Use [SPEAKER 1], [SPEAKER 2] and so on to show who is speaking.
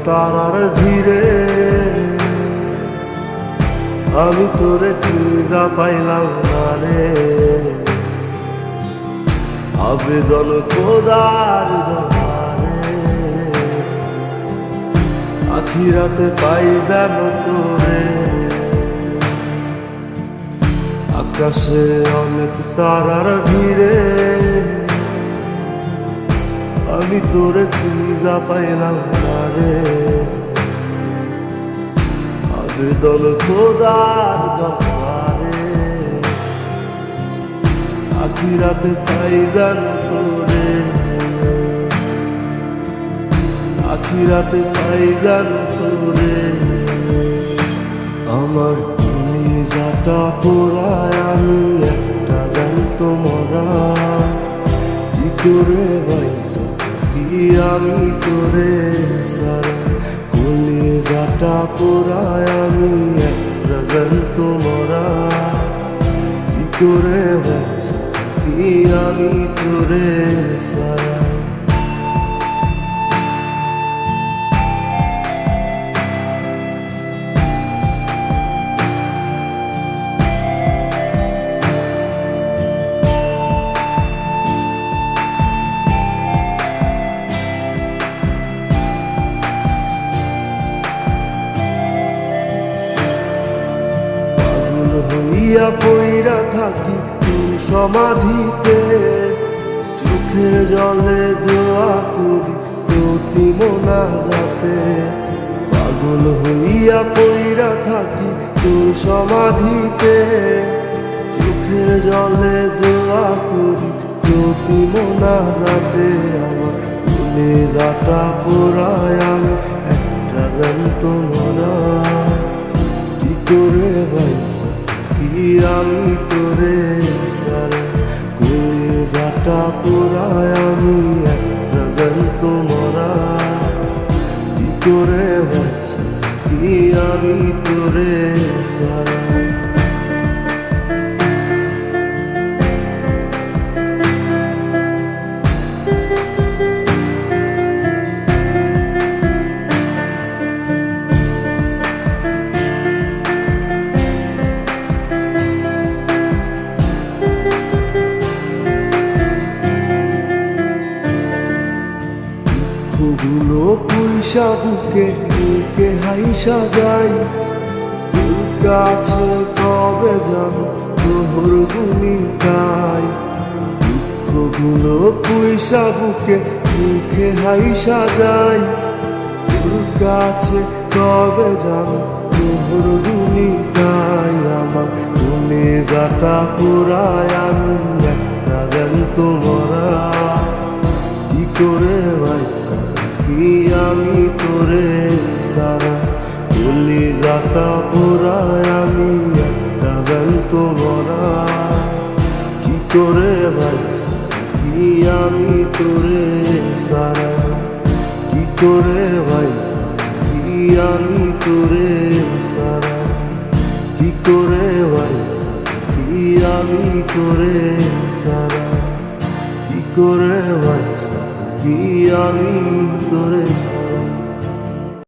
[SPEAKER 1] তারার ভিড়ে আমি তোরে খুঁজা পাইলাম না রে। আবেদন খোদার দরবারে আখিরাতে পাই যেন তোরে। আকাশে অনেক তারার ভিড়ে আমি তোরে খুঁজা পাইলাম না রে। আবেদন খোদার দরবারে আখিরাতে পাই যেন তোরে। আখিরাতে পাই যেন তোরে। আমার কলিজাটা পোড়ায় আমি একটা জ্যান্ত মরা। কি করে বাইসা থাকি আমি তোরে সারা। কলিজাটা পোড়ায় আমি একটা জ্যান্ত মরা। কি করে বাইসা থাকি আমি তোরে সারা। হইয়া পইরা থাকি তোর সমাধিতে। চোখের জলে দোয়া করি প্রতি মোনাজাতে। পাগল হইয়া পইরা থাকি তোর সমাধিতে। চোখের জলে দোয়া করি প্রতি মোনাজাতে। আমার কলিজাটা পোড়ায় আমি একটা জ্যান্ত মরা। কি করে বাইসা থাকি আমি তোরে সারা। কলিজাটা পোড়ায় আমি একটা জ্যান্ত মরা। কি করে বাইসা থাকি আমি তোরে সারা। দুঃখগুলো পুইসা বুকে বুকে হাইসা যাই। তোর কাছে কবে যাব তোর গুনি গাই। দুঃখগুলো পুইসা বুকে বুকে হাইসা যাই। তোর কাছে কবে যাব তোর গুনি গাই। আমার কলিজাটা পোড়ায় আমি একটা জ্যান্ত মরা। কি করে বাইসা থাকি আমি তোরে সারা। কলিজাটা পোড়ায় আমি একটা জ্যান্ত মরা। কি করে বাইসা থাকি আমি তোরে সারা। কি করে বাইসা থাকি আমি তোরে সারা। কি করে বাইসা থাকি আমি তোরে সারা। কি করে বাইসা থাকি আমি তোরে সারা।